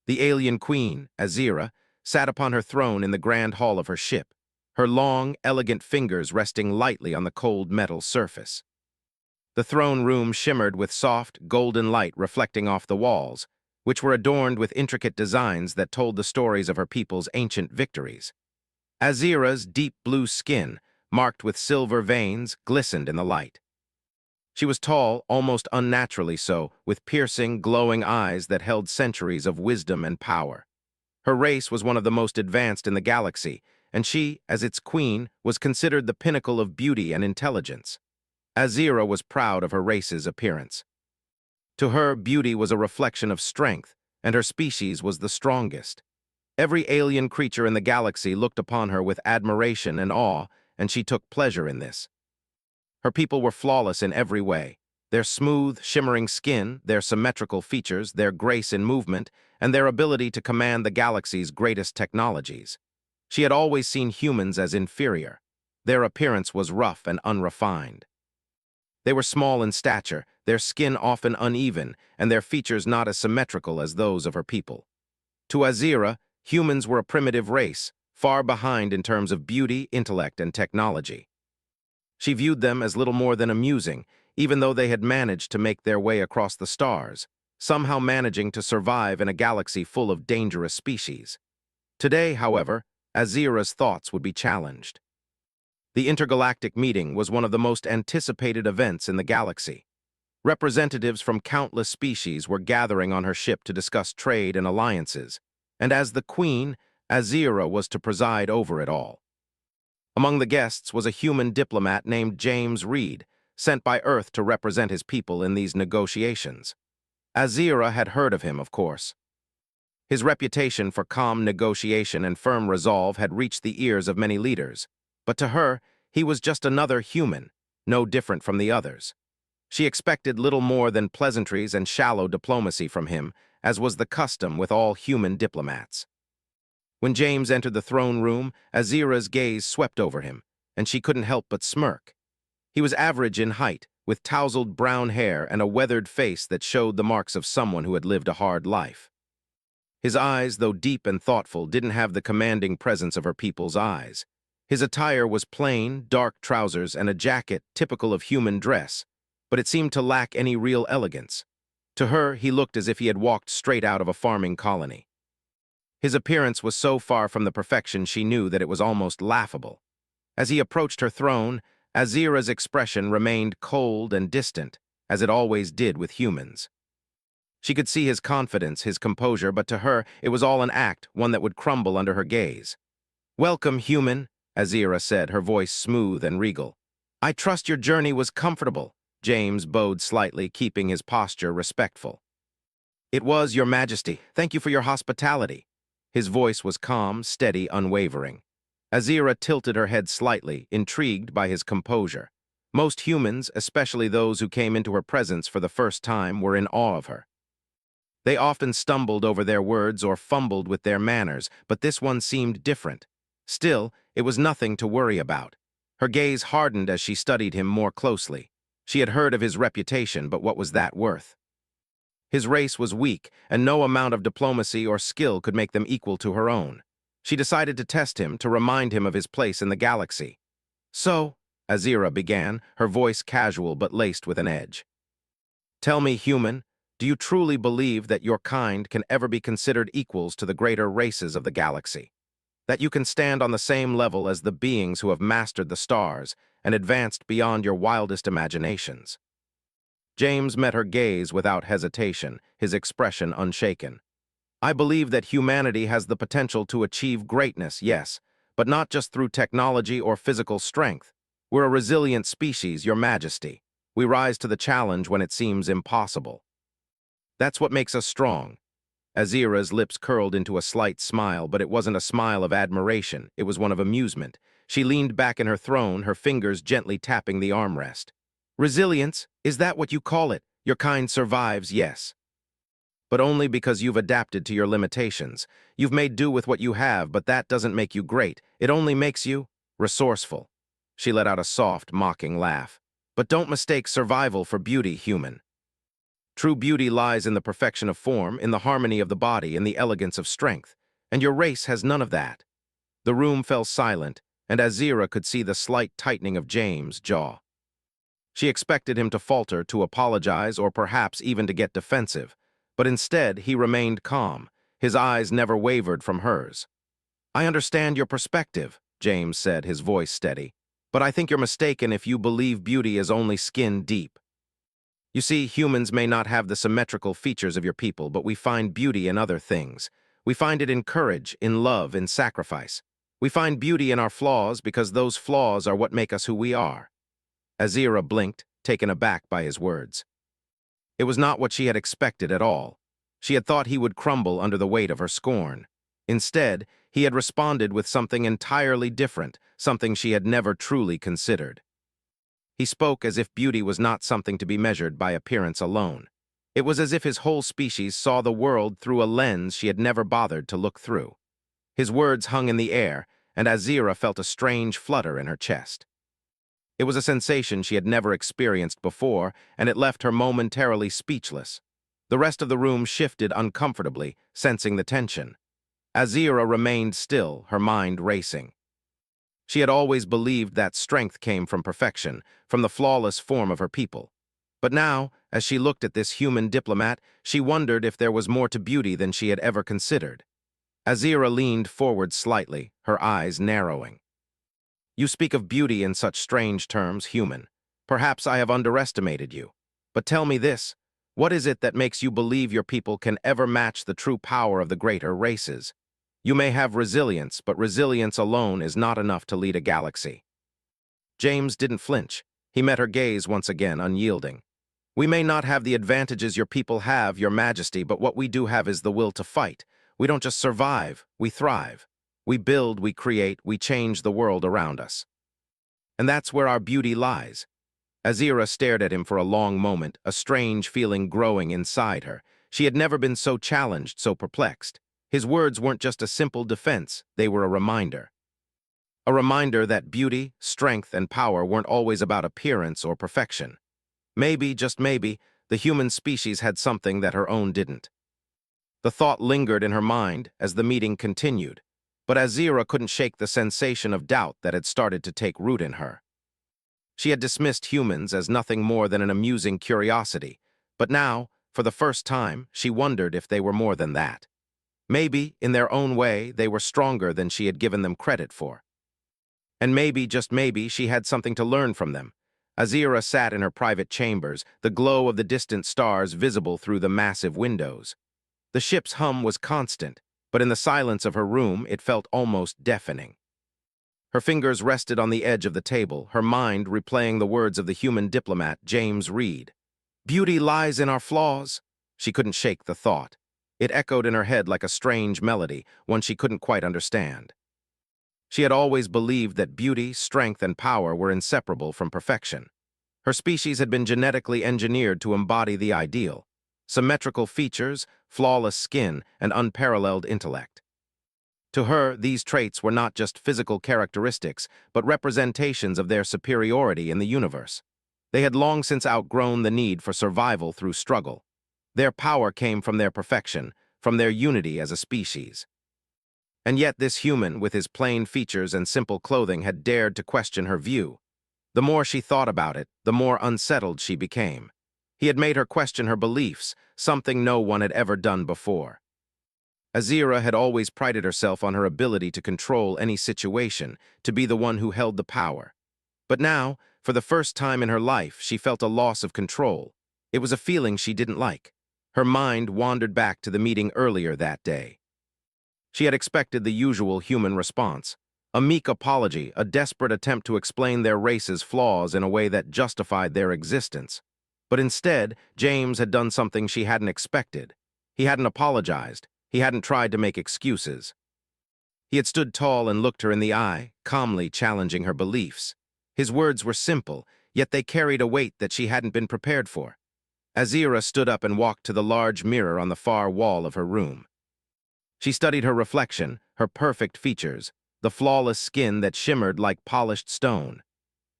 The alien queen, Azira, sat upon her throne in the grand hall of her ship, her long, elegant fingers resting lightly on the cold metal surface. The throne room shimmered with soft, golden light reflecting off the walls, which were adorned with intricate designs that told the stories of her people's ancient victories. Azira's deep blue skin, marked with silver veins, glistened in the light. She was tall, almost unnaturally so, with piercing, glowing eyes that held centuries of wisdom and power. Her race was one of the most advanced in the galaxy, and she, as its queen, was considered the pinnacle of beauty and intelligence. Azira was proud of her race's appearance. To her, beauty was a reflection of strength, and her species was the strongest. Every alien creature in the galaxy looked upon her with admiration and awe, and she took pleasure in this. Her people were flawless in every way. Their smooth, shimmering skin, their symmetrical features, their grace in movement, and their ability to command the galaxy's greatest technologies. She had always seen humans as inferior. Their appearance was rough and unrefined. They were small in stature, their skin often uneven, and their features not as symmetrical as those of her people. To Azira, humans were a primitive race, far behind in terms of beauty, intellect, and technology. She viewed them as little more than amusing, even though they had managed to make their way across the stars, somehow managing to survive in a galaxy full of dangerous species. Today, however, Azira's thoughts would be challenged. The intergalactic meeting was one of the most anticipated events in the galaxy. Representatives from countless species were gathering on her ship to discuss trade and alliances, and as the queen, Azira was to preside over it all. Among the guests was a human diplomat named James Reed, sent by Earth to represent his people in these negotiations. Azira had heard of him, of course. His reputation for calm negotiation and firm resolve had reached the ears of many leaders, but to her, he was just another human, no different from the others. She expected little more than pleasantries and shallow diplomacy from him, as was the custom with all human diplomats. When James entered the throne room, Azira's gaze swept over him, and she couldn't help but smirk. He was average in height, with tousled brown hair and a weathered face that showed the marks of someone who had lived a hard life. His eyes, though deep and thoughtful, didn't have the commanding presence of her people's eyes. His attire was plain, dark trousers and a jacket typical of human dress, but it seemed to lack any real elegance. To her, he looked as if he had walked straight out of a farming colony. His appearance was so far from the perfection she knew that it was almost laughable. As he approached her throne, Azira's expression remained cold and distant, as it always did with humans. She could see his confidence, his composure, but to her, it was all an act, one that would crumble under her gaze. "Welcome, human," Azira said, her voice smooth and regal. "I trust your journey was comfortable." James bowed slightly, keeping his posture respectful. "It was, Your Majesty. Thank you for your hospitality." His voice was calm, steady, unwavering. Azira tilted her head slightly, intrigued by his composure. Most humans, especially those who came into her presence for the first time, were in awe of her. They often stumbled over their words or fumbled with their manners, but this one seemed different. Still, it was nothing to worry about. Her gaze hardened as she studied him more closely. She had heard of his reputation, but what was that worth? His race was weak, and no amount of diplomacy or skill could make them equal to her own. She decided to test him, to remind him of his place in the galaxy. "So," Azira began, her voice casual but laced with an edge. "Tell me, human, do you truly believe that your kind can ever be considered equals to the greater races of the galaxy? That you can stand on the same level as the beings who have mastered the stars and advanced beyond your wildest imaginations?" James met her gaze without hesitation, his expression unshaken. "I believe that humanity has the potential to achieve greatness, yes, but not just through technology or physical strength. We're a resilient species, Your Majesty. We rise to the challenge when it seems impossible. That's what makes us strong." Azira's lips curled into a slight smile, but it wasn't a smile of admiration, it was one of amusement. She leaned back in her throne, her fingers gently tapping the armrest. "Resilience, is that what you call it? Your kind survives, yes. But only because you've adapted to your limitations. You've made do with what you have, but that doesn't make you great. It only makes you resourceful." She let out a soft, mocking laugh. "But don't mistake survival for beauty, human." True beauty lies in the perfection of form, in the harmony of the body, in the elegance of strength, and your race has none of that. The room fell silent, and Azira could see the slight tightening of James' jaw. She expected him to falter, to apologize, or perhaps even to get defensive, but instead he remained calm. His eyes never wavered from hers. "I understand your perspective," James said, his voice steady, "but I think you're mistaken if you believe beauty is only skin deep. You see, humans may not have the symmetrical features of your people, but we find beauty in other things. We find it in courage, in love, in sacrifice. We find beauty in our flaws because those flaws are what make us who we are." Azira blinked, taken aback by his words. It was not what she had expected at all. She had thought he would crumble under the weight of her scorn. Instead, he had responded with something entirely different, something she had never truly considered. He spoke as if beauty was not something to be measured by appearance alone. It was as if his whole species saw the world through a lens she had never bothered to look through. His words hung in the air, and Azira felt a strange flutter in her chest. It was a sensation she had never experienced before, and it left her momentarily speechless. The rest of the room shifted uncomfortably, sensing the tension. Azira remained still, her mind racing. She had always believed that strength came from perfection, from the flawless form of her people. But now, as she looked at this human diplomat, she wondered if there was more to beauty than she had ever considered. Azira leaned forward slightly, her eyes narrowing. "You speak of beauty in such strange terms, human. Perhaps I have underestimated you. But tell me this, what is it that makes you believe your people can ever match the true power of the greater races? You may have resilience, but resilience alone is not enough to lead a galaxy." James didn't flinch. He met her gaze once again, unyielding. "We may not have the advantages your people have, your majesty, but what we do have is the will to fight. We don't just survive, we thrive. We build, we create, we change the world around us. And that's where our beauty lies." Azira stared at him for a long moment, a strange feeling growing inside her. She had never been so challenged, so perplexed. His words weren't just a simple defense, they were a reminder. A reminder that beauty, strength, and power weren't always about appearance or perfection. Maybe, just maybe, the human species had something that her own didn't. The thought lingered in her mind as the meeting continued, but Azira couldn't shake the sensation of doubt that had started to take root in her. She had dismissed humans as nothing more than an amusing curiosity, but now, for the first time, she wondered if they were more than that. Maybe, in their own way, they were stronger than she had given them credit for. And maybe, just maybe, she had something to learn from them. Azira sat in her private chambers, the glow of the distant stars visible through the massive windows. The ship's hum was constant, but in the silence of her room it felt almost deafening. Her fingers rested on the edge of the table, her mind replaying the words of the human diplomat, James Reed. "Beauty lies in our flaws." She couldn't shake the thought. It echoed in her head like a strange melody, one she couldn't quite understand. She had always believed that beauty, strength, and power were inseparable from perfection. Her species had been genetically engineered to embody the ideal: symmetrical features, flawless skin, and unparalleled intellect. To her, these traits were not just physical characteristics, but representations of their superiority in the universe. They had long since outgrown the need for survival through struggle. Their power came from their perfection, from their unity as a species. And yet this human, with his plain features and simple clothing, had dared to question her view. The more she thought about it, the more unsettled she became. He had made her question her beliefs, something no one had ever done before. Azira had always prided herself on her ability to control any situation, to be the one who held the power. But now, for the first time in her life, she felt a loss of control. It was a feeling she didn't like. Her mind wandered back to the meeting earlier that day. She had expected the usual human response: a meek apology, a desperate attempt to explain their race's flaws in a way that justified their existence. But instead, James had done something she hadn't expected. He hadn't apologized. He hadn't tried to make excuses. He had stood tall and looked her in the eye, calmly challenging her beliefs. His words were simple, yet they carried a weight that she hadn't been prepared for. Azira stood up and walked to the large mirror on the far wall of her room. She studied her reflection, her perfect features, the flawless skin that shimmered like polished stone.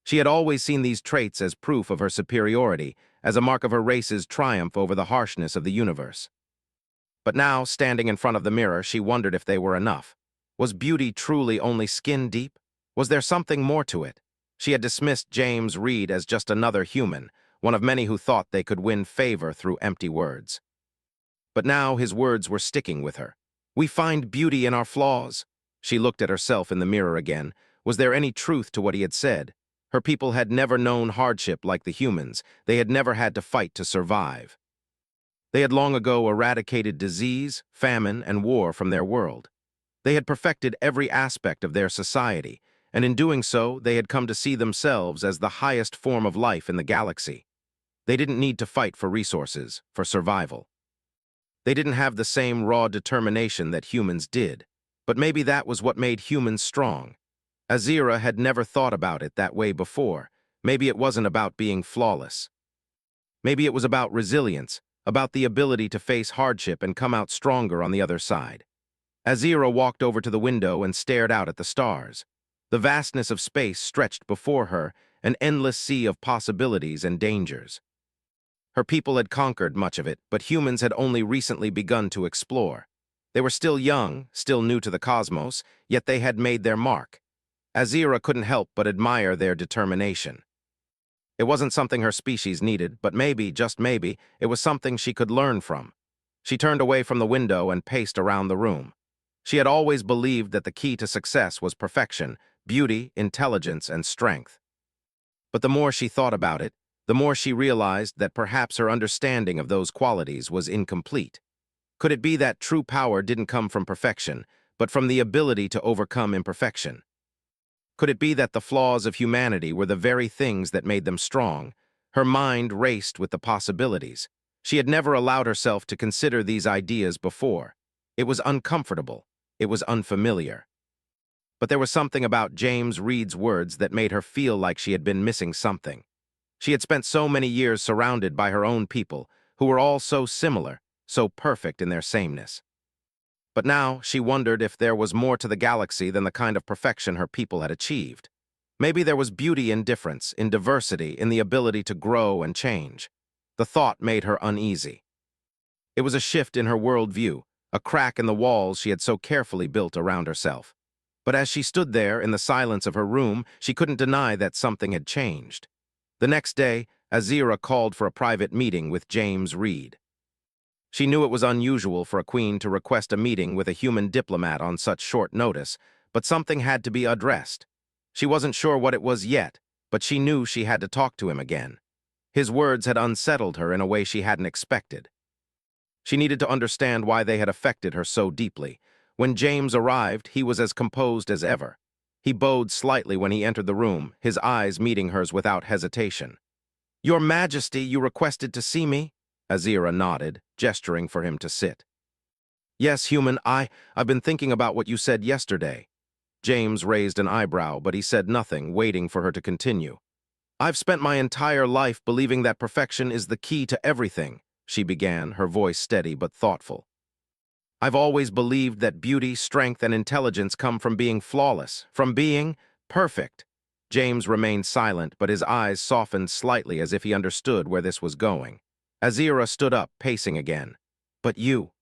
She had always seen these traits as proof of her superiority, as a mark of her race's triumph over the harshness of the universe. But now, standing in front of the mirror, she wondered if they were enough. Was beauty truly only skin deep? Was there something more to it? She had dismissed James Reed as just another human, one of many who thought they could win favor through empty words. But now his words were sticking with her. We find beauty in our flaws. She looked at herself in the mirror again. Was there any truth to what he had said? Her people had never known hardship like the humans. They had never had to fight to survive. They had long ago eradicated disease, famine, and war from their world. They had perfected every aspect of their society, and in doing so, they had come to see themselves as the highest form of life in the galaxy. They didn't need to fight for resources, for survival. They didn't have the same raw determination that humans did, but maybe that was what made humans strong. Azira had never thought about it that way before. Maybe it wasn't about being flawless. Maybe it was about resilience, about the ability to face hardship and come out stronger on the other side. Azira walked over to the window and stared out at the stars. The vastness of space stretched before her, an endless sea of possibilities and dangers. Her people had conquered much of it, but humans had only recently begun to explore. They were still young, still new to the cosmos, yet they had made their mark. Azira couldn't help but admire their determination. It wasn't something her species needed, but maybe, just maybe, it was something she could learn from. She turned away from the window and paced around the room. She had always believed that the key to success was perfection, beauty, intelligence, and strength. But the more she thought about it, the more she realized that perhaps her understanding of those qualities was incomplete. Could it be that true power didn't come from perfection, but from the ability to overcome imperfection? Could it be that the flaws of humanity were the very things that made them strong? Her mind raced with the possibilities. She had never allowed herself to consider these ideas before. It was uncomfortable. It was unfamiliar. But there was something about James Reed's words that made her feel like she had been missing something. She had spent so many years surrounded by her own people, who were all so similar, so perfect in their sameness. But now she wondered if there was more to the galaxy than the kind of perfection her people had achieved. Maybe there was beauty in difference, in diversity, in the ability to grow and change. The thought made her uneasy. It was a shift in her worldview, a crack in the walls she had so carefully built around herself. But as she stood there in the silence of her room, she couldn't deny that something had changed. The next day, Azira called for a private meeting with James Reed. She knew it was unusual for a queen to request a meeting with a human diplomat on such short notice, but something had to be addressed. She wasn't sure what it was yet, but she knew she had to talk to him again. His words had unsettled her in a way she hadn't expected. She needed to understand why they had affected her so deeply. When James arrived, he was as composed as ever. He bowed slightly when he entered the room, his eyes meeting hers without hesitation. "Your Majesty, you requested to see me?" Azira nodded, gesturing for him to sit. "Yes, human, I've been thinking about what you said yesterday." James raised an eyebrow, but he said nothing, waiting for her to continue. "I've spent my entire life believing that perfection is the key to everything," she began, her voice steady but thoughtful. "I've always believed that beauty, strength, and intelligence come from being flawless, from being perfect." James remained silent, but his eyes softened slightly as if he understood where this was going. Azira stood up, pacing again. "But you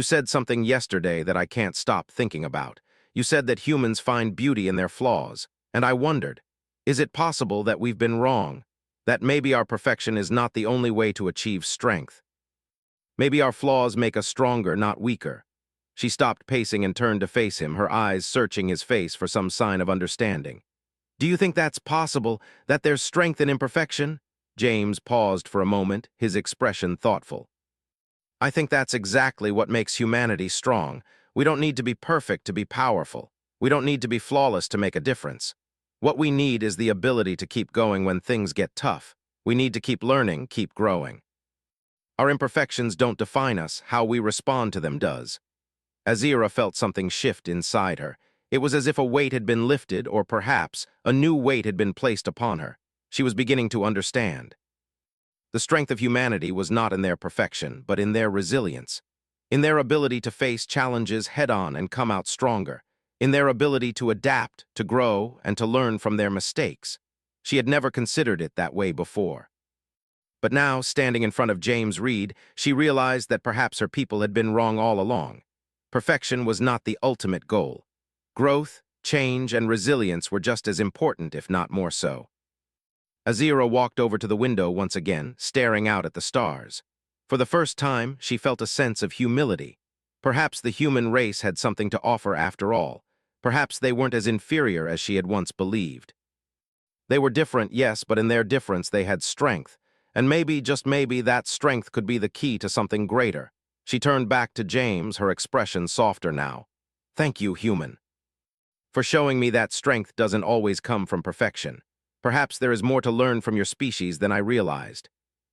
said something yesterday that I can't stop thinking about. You said that humans find beauty in their flaws, and I wondered, is it possible that we've been wrong? That maybe our perfection is not the only way to achieve strength? Maybe our flaws make us stronger, not weaker." She stopped pacing and turned to face him, her eyes searching his face for some sign of understanding. "Do you think that's possible, that there's strength in imperfection?" James paused for a moment, his expression thoughtful. "I think that's exactly what makes humanity strong. We don't need to be perfect to be powerful. We don't need to be flawless to make a difference. What we need is the ability to keep going when things get tough. We need to keep learning, keep growing. Our imperfections don't define us, how we respond to them does." Azira felt something shift inside her. It was as if a weight had been lifted, or perhaps a new weight had been placed upon her. She was beginning to understand. The strength of humanity was not in their perfection, but in their resilience, in their ability to face challenges head-on and come out stronger, in their ability to adapt, to grow, and to learn from their mistakes. She had never considered it that way before. But now, standing in front of James Reed, she realized that perhaps her people had been wrong all along. Perfection was not the ultimate goal. Growth, change, and resilience were just as important, if not more so. Azira walked over to the window once again, staring out at the stars. For the first time, she felt a sense of humility. Perhaps the human race had something to offer after all. Perhaps they weren't as inferior as she had once believed. They were different, yes, but in their difference they had strength. And maybe, just maybe, that strength could be the key to something greater. She turned back to James, her expression softer now. Thank you, human, for showing me that strength doesn't always come from perfection. Perhaps there is more to learn from your species than I realized.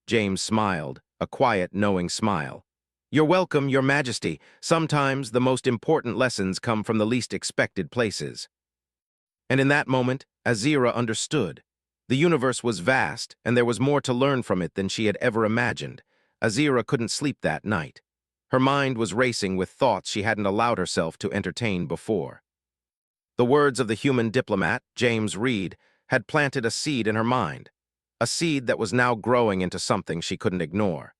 James smiled, a quiet, knowing smile. You're welcome, Your Majesty. Sometimes the most important lessons come from the least expected places. And in that moment, Azira understood. The universe was vast, and there was more to learn from it than she had ever imagined. Azira couldn't sleep that night. Her mind was racing with thoughts she hadn't allowed herself to entertain before. The words of the human diplomat, James Reed, had planted a seed in her mind, a seed that was now growing into something she couldn't ignore.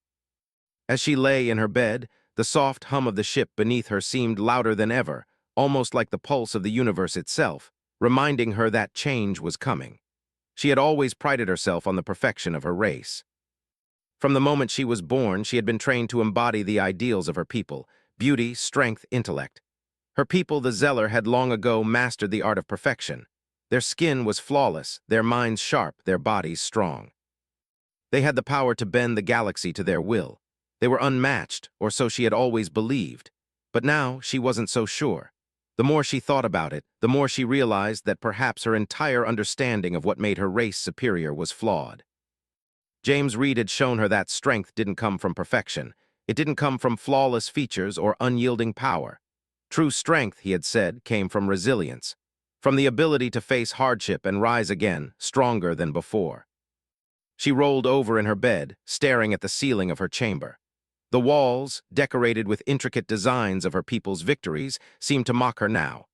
As she lay in her bed, the soft hum of the ship beneath her seemed louder than ever, almost like the pulse of the universe itself, reminding her that change was coming. She had always prided herself on the perfection of her race. From the moment she was born, she had been trained to embody the ideals of her people: beauty, strength, intellect. Her people, the Zeller, had long ago mastered the art of perfection. Their skin was flawless, their minds sharp, their bodies strong. They had the power to bend the galaxy to their will. They were unmatched, or so she had always believed. But now she wasn't so sure. The more she thought about it, the more she realized that perhaps her entire understanding of what made her race superior was flawed. James Reed had shown her that strength didn't come from perfection. It didn't come from flawless features or unyielding power. True strength, he had said, came from resilience, from the ability to face hardship and rise again, stronger than before. She rolled over in her bed, staring at the ceiling of her chamber. The walls, decorated with intricate designs of her people's victories, seemed to mock her now.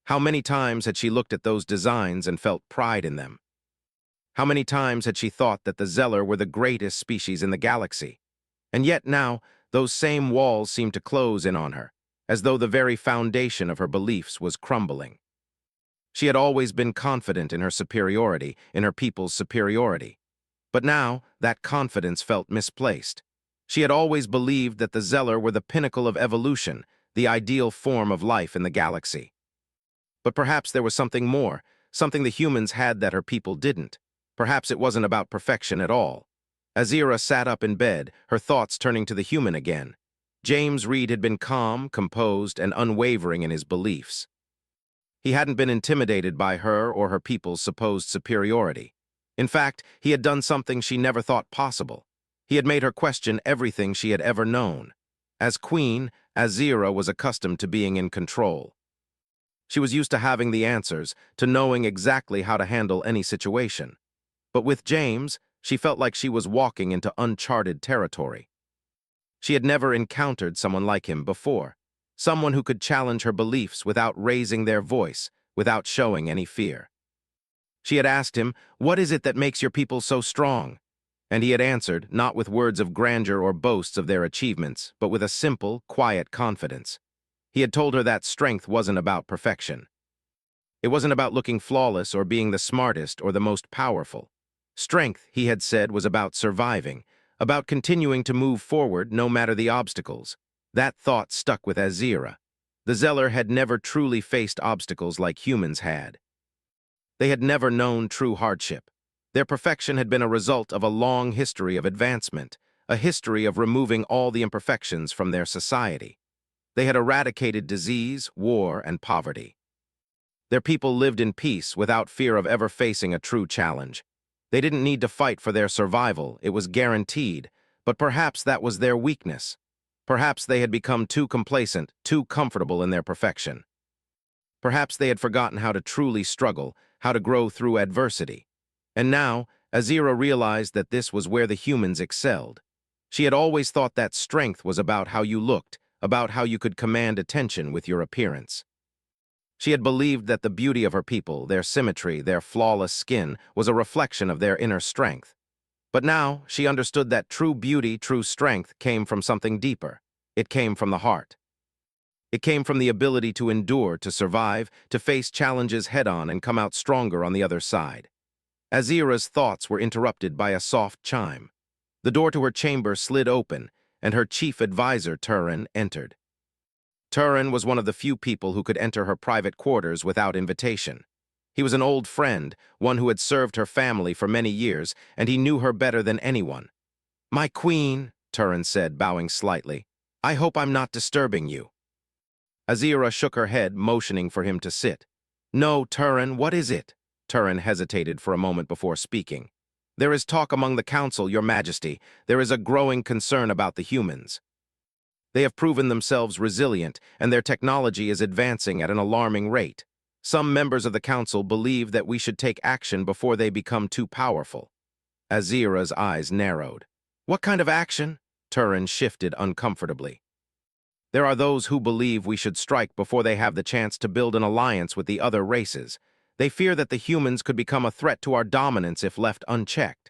How many times had she looked at those designs and felt pride in them? How many times had she thought that the Zeller were the greatest species in the galaxy? And yet now, those same walls seemed to close in on her, as though the very foundation of her beliefs was crumbling. She had always been confident in her superiority, in her people's superiority. But now, that confidence felt misplaced. She had always believed that the Zeller were the pinnacle of evolution, the ideal form of life in the galaxy. But perhaps there was something more, something the humans had that her people didn't. Perhaps it wasn't about perfection at all. Azira sat up in bed, her thoughts turning to the human again. James Reed had been calm, composed, and unwavering in his beliefs. He hadn't been intimidated by her or her people's supposed superiority. In fact, he had done something she never thought possible. He had made her question everything she had ever known. As queen, Azira was accustomed to being in control. She was used to having the answers, to knowing exactly how to handle any situation. But with James, she felt like she was walking into uncharted territory. She had never encountered someone like him before, someone who could challenge her beliefs without raising their voice, without showing any fear. She had asked him, "What is it that makes your people so strong?" And he had answered, not with words of grandeur or boasts of their achievements, but with a simple, quiet confidence. He had told her that strength wasn't about perfection. It wasn't about looking flawless or being the smartest or the most powerful. Strength, he had said, was about surviving, about continuing to move forward no matter the obstacles. That thought stuck with Azira. The Zeller had never truly faced obstacles like humans had. They had never known true hardship. Their perfection had been a result of a long history of advancement, a history of removing all the imperfections from their society. They had eradicated disease, war, and poverty. Their people lived in peace without fear of ever facing a true challenge. They didn't need to fight for their survival, it was guaranteed, but perhaps that was their weakness. Perhaps they had become too complacent, too comfortable in their perfection. Perhaps they had forgotten how to truly struggle, how to grow through adversity. And now, Azira realized that this was where the humans excelled. She had always thought that strength was about how you looked, about how you could command attention with your appearance. She had believed that the beauty of her people, their symmetry, their flawless skin, was a reflection of their inner strength. But now she understood that true beauty, true strength, came from something deeper. It came from the heart. It came from the ability to endure, to survive, to face challenges head-on and come out stronger on the other side. Azira's thoughts were interrupted by a soft chime. The door to her chamber slid open, and her chief advisor, Turin, entered. Turin was one of the few people who could enter her private quarters without invitation. He was an old friend, one who had served her family for many years, and he knew her better than anyone. "My queen," Turin said, bowing slightly, "I hope I'm not disturbing you." Azira shook her head, motioning for him to sit. "No, Turin, what is it?" Turin hesitated for a moment before speaking. "There is talk among the council, your majesty. There is a growing concern about the humans. They have proven themselves resilient, and their technology is advancing at an alarming rate. Some members of the council believe that we should take action before they become too powerful." Azira's eyes narrowed. "What kind of action?" Turin shifted uncomfortably. "There are those who believe we should strike before they have the chance to build an alliance with the other races. They fear that the humans could become a threat to our dominance if left unchecked."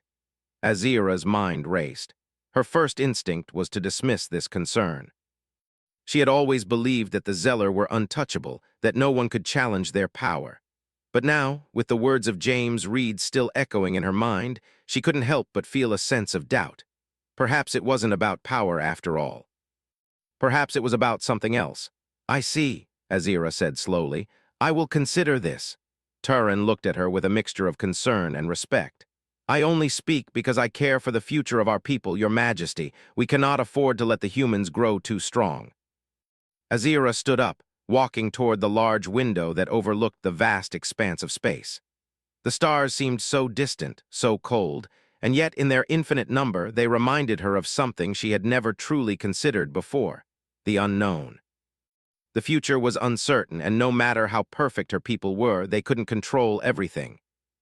Azira's mind raced. Her first instinct was to dismiss this concern. She had always believed that the Zeller were untouchable, that no one could challenge their power. But now, with the words of James Reed still echoing in her mind, she couldn't help but feel a sense of doubt. Perhaps it wasn't about power after all. Perhaps it was about something else. "I see," Azira said slowly. "I will consider this." Turin looked at her with a mixture of concern and respect. "I only speak because I care for the future of our people, your majesty. We cannot afford to let the humans grow too strong." Azira stood up, walking toward the large window that overlooked the vast expanse of space. The stars seemed so distant, so cold, and yet in their infinite number they reminded her of something she had never truly considered before: the unknown. The future was uncertain, and no matter how perfect her people were, they couldn't control everything.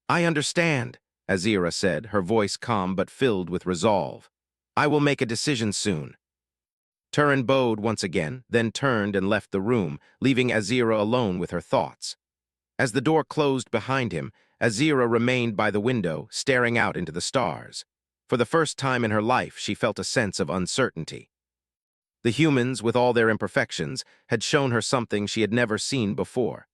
"I understand," Azira said, her voice calm but filled with resolve. "I will make a decision soon." Turin bowed once again, then turned and left the room, leaving Azira alone with her thoughts. As the door closed behind him, Azira remained by the window, staring out into the stars. For the first time in her life, she felt a sense of uncertainty. The humans, with all their imperfections, had shown her something she had never seen before.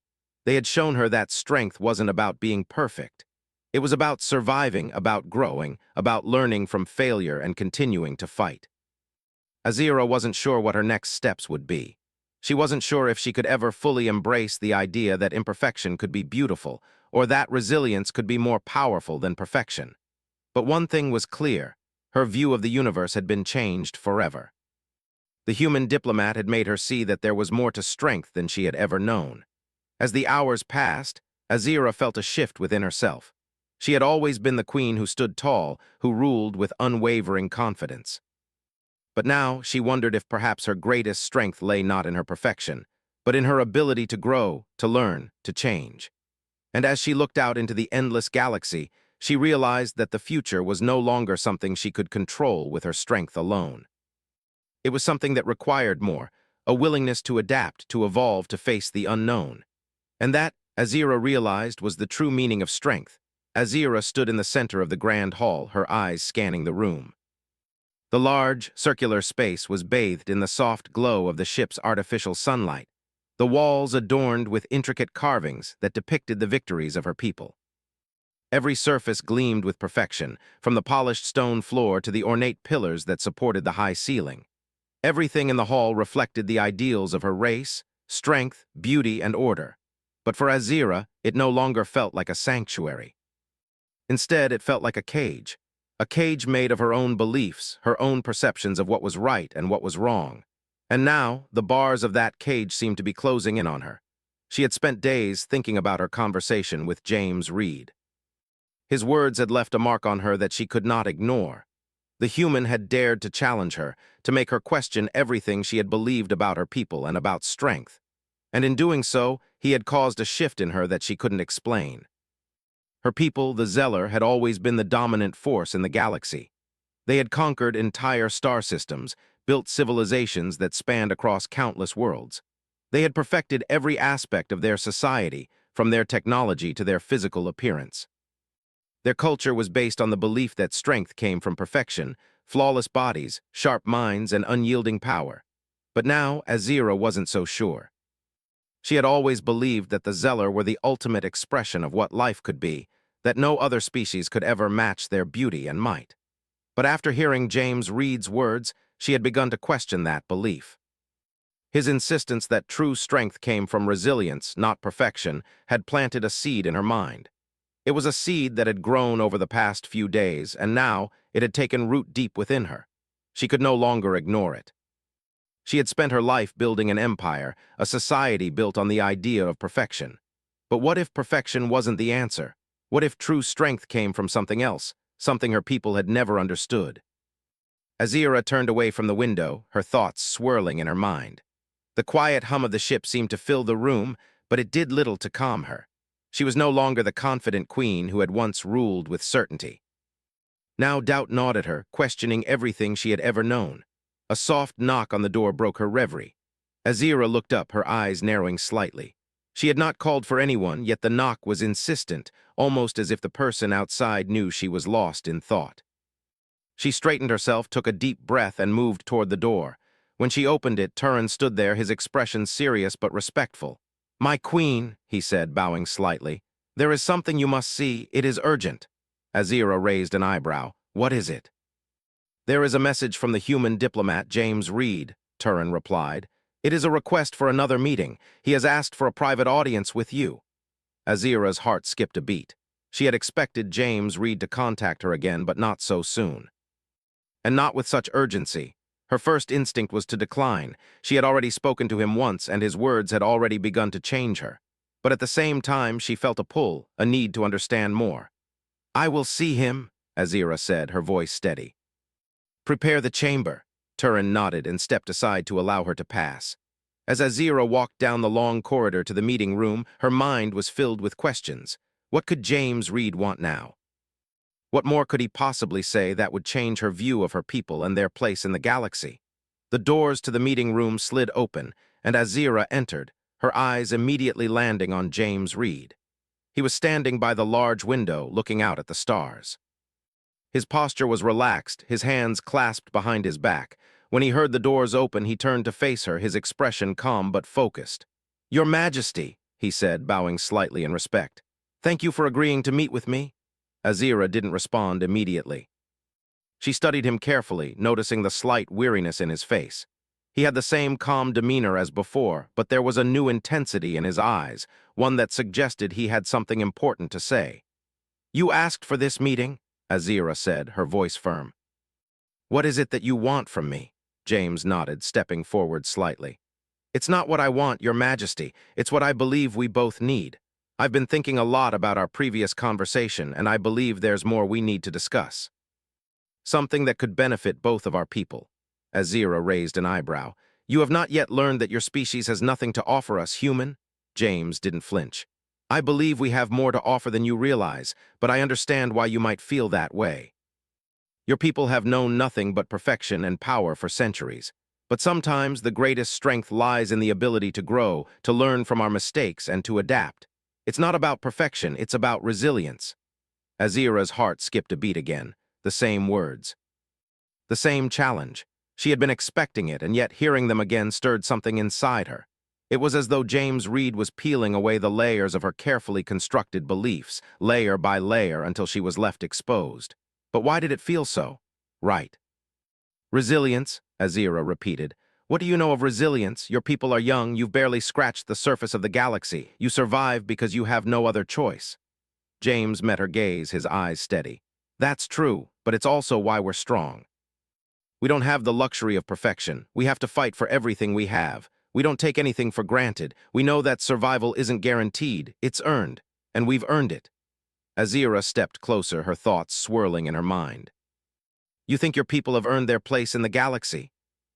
They had shown her that strength wasn't about being perfect. It was about surviving, about growing, about learning from failure and continuing to fight. Azira wasn't sure what her next steps would be. She wasn't sure if she could ever fully embrace the idea that imperfection could be beautiful, or that resilience could be more powerful than perfection. But one thing was clear: her view of the universe had been changed forever. The human diplomat had made her see that there was more to strength than she had ever known. As the hours passed, Azira felt a shift within herself. She had always been the queen who stood tall, who ruled with unwavering confidence. But now she wondered if perhaps her greatest strength lay not in her perfection, but in her ability to grow, to learn, to change. And as she looked out into the endless galaxy, she realized that the future was no longer something she could control with her strength alone. It was something that required more, a willingness to adapt, to evolve, to face the unknown. And that, Azira realized, was the true meaning of strength. Azira stood in the center of the grand hall, her eyes scanning the room. The large, circular space was bathed in the soft glow of the ship's artificial sunlight, the walls adorned with intricate carvings that depicted the victories of her people. Every surface gleamed with perfection, from the polished stone floor to the ornate pillars that supported the high ceiling. Everything in the hall reflected the ideals of her race: strength, beauty, and order. But for Azira, it no longer felt like a sanctuary. Instead, it felt like a cage made of her own beliefs, her own perceptions of what was right and what was wrong. And now, the bars of that cage seemed to be closing in on her. She had spent days thinking about her conversation with James Reed. His words had left a mark on her that she could not ignore. The human had dared to challenge her, to make her question everything she had believed about her people and about strength. And in doing so, he had caused a shift in her that she couldn't explain. Her people, the Zeller, had always been the dominant force in the galaxy. They had conquered entire star systems, built civilizations that spanned across countless worlds. They had perfected every aspect of their society, from their technology to their physical appearance. Their culture was based on the belief that strength came from perfection, flawless bodies, sharp minds, and unyielding power. But now, Azira wasn't so sure. She had always believed that the Zeller were the ultimate expression of what life could be, that no other species could ever match their beauty and might. But after hearing James Reed's words, she had begun to question that belief. His insistence that true strength came from resilience, not perfection, had planted a seed in her mind. It was a seed that had grown over the past few days, and now it had taken root deep within her. She could no longer ignore it. She had spent her life building an empire, a society built on the idea of perfection. But what if perfection wasn't the answer? What if true strength came from something else, something her people had never understood? Azira turned away from the window, her thoughts swirling in her mind. The quiet hum of the ship seemed to fill the room, but it did little to calm her. She was no longer the confident queen who had once ruled with certainty. Now doubt gnawed at her, questioning everything she had ever known. A soft knock on the door broke her reverie. Azira looked up, her eyes narrowing slightly. She had not called for anyone, yet the knock was insistent, almost as if the person outside knew she was lost in thought. She straightened herself, took a deep breath, and moved toward the door. When she opened it, Turin stood there, his expression serious but respectful. "My queen," he said, bowing slightly, "there is something you must see. It is urgent." Azira raised an eyebrow. "What is it?" "There is a message from the human diplomat, James Reed," Turin replied. "It is a request for another meeting. He has asked for a private audience with you." Azira's heart skipped a beat. She had expected James Reed to contact her again, but not so soon. And not with such urgency. Her first instinct was to decline. She had already spoken to him once, and his words had already begun to change her. But at the same time, she felt a pull, a need to understand more. "I will see him," Azira said, her voice steady. "Prepare the chamber." Turin nodded and stepped aside to allow her to pass. As Azira walked down the long corridor to the meeting room, her mind was filled with questions. What could James Reed want now? What more could he possibly say that would change her view of her people and their place in the galaxy? The doors to the meeting room slid open, and Azira entered, her eyes immediately landing on James Reed. He was standing by the large window, looking out at the stars. His posture was relaxed, his hands clasped behind his back. When he heard the doors open, he turned to face her, his expression calm but focused. "Your Majesty," he said, bowing slightly in respect. "Thank you for agreeing to meet with me." Azira didn't respond immediately. She studied him carefully, noticing the slight weariness in his face. He had the same calm demeanor as before, but there was a new intensity in his eyes, one that suggested he had something important to say. "You asked for this meeting?" Azira said, her voice firm. "What is it that you want from me?" James nodded, stepping forward slightly. "It's not what I want, Your Majesty. It's what I believe we both need. I've been thinking a lot about our previous conversation, and I believe there's more we need to discuss. Something that could benefit both of our people." Azira raised an eyebrow. "You have not yet learned that your species has nothing to offer us, human?" James didn't flinch. "I believe we have more to offer than you realize, but I understand why you might feel that way. Your people have known nothing but perfection and power for centuries. But sometimes the greatest strength lies in the ability to grow, to learn from our mistakes, and to adapt. It's not about perfection, it's about resilience." Azira's heart skipped a beat again, the same words. The same challenge. She had been expecting it, and yet hearing them again stirred something inside her. It was as though James Reed was peeling away the layers of her carefully constructed beliefs, layer by layer, until she was left exposed. But why did it feel so? Right. "Resilience," Azira repeated. "What do you know of resilience? Your people are young, you've barely scratched the surface of the galaxy. You survive because you have no other choice." James met her gaze, his eyes steady. "That's true, but it's also why we're strong. We don't have the luxury of perfection. We have to fight for everything we have. We don't take anything for granted. We know that survival isn't guaranteed, it's earned, and we've earned it." Azira stepped closer, her thoughts swirling in her mind. "You think your people have earned their place in the galaxy?"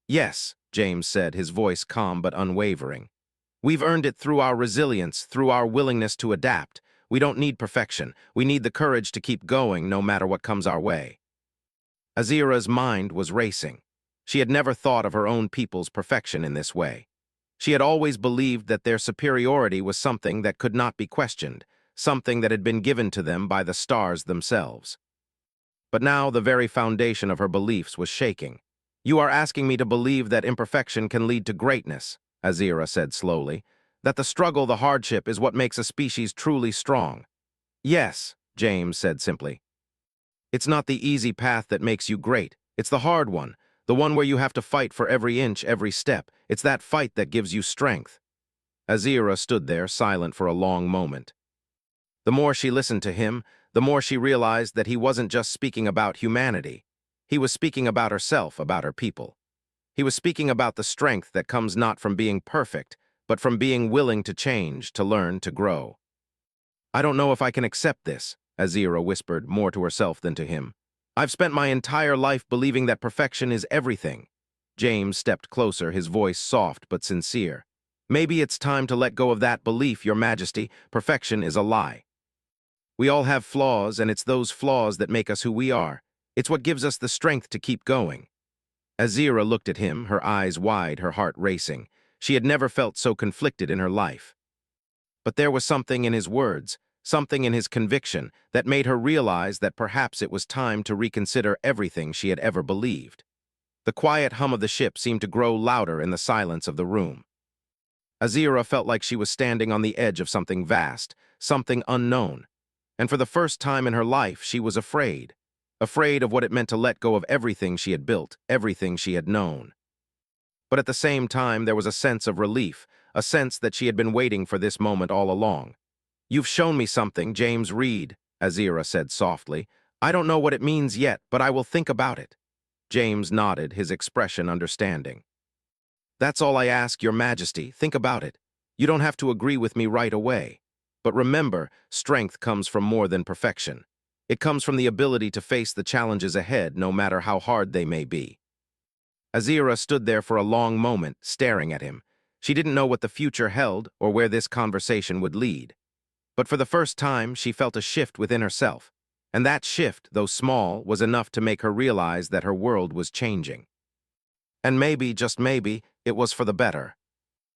"Yes," James said, his voice calm but unwavering. "We've earned it through our resilience, through our willingness to adapt. We don't need perfection. We need the courage to keep going no matter what comes our way." Azira's mind was racing. She had never thought of her own people's perfection in this way. She had always believed that their superiority was something that could not be questioned, something that had been given to them by the stars themselves. But now the very foundation of her beliefs was shaking. "You are asking me to believe that imperfection can lead to greatness," Azira said slowly, "that the struggle, the hardship, is what makes a species truly strong." "Yes," James said simply. "It's not the easy path that makes you great. It's the hard one, the one where you have to fight for every inch, every step. It's that fight that gives you strength." Azira stood there, silent for a long moment. The more she listened to him, the more she realized that he wasn't just speaking about humanity. He was speaking about herself, about her people. He was speaking about the strength that comes not from being perfect, but from being willing to change, to learn, to grow. "I don't know if I can accept this," Azira whispered, more to herself than to him. "I've spent my entire life believing that perfection is everything." James stepped closer, his voice soft but sincere. "Maybe it's time to let go of that belief, Your Majesty. Perfection is a lie. We all have flaws, and it's those flaws that make us who we are. It's what gives us the strength to keep going." Azira looked at him, her eyes wide, her heart racing. She had never felt so conflicted in her life. But there was something in his words, something in his conviction, that made her realize that perhaps it was time to reconsider everything she had ever believed. The quiet hum of the ship seemed to grow louder in the silence of the room. Azira felt like she was standing on the edge of something vast, something unknown. And for the first time in her life, she was afraid. Afraid of what it meant to let go of everything she had built, everything she had known. But at the same time, there was a sense of relief, a sense that she had been waiting for this moment all along. "You've shown me something, James Reed," Azira said softly. "I don't know what it means yet, but I will think about it." James nodded, his expression understanding. "That's all I ask, Your Majesty. Think about it. You don't have to agree with me right away. But remember, strength comes from more than perfection. It comes from the ability to face the challenges ahead, no matter how hard they may be." Azira stood there for a long moment, staring at him. She didn't know what the future held or where this conversation would lead. But for the first time, she felt a shift within herself. And that shift, though small, was enough to make her realize that her world was changing. And maybe, just maybe, it was for the better.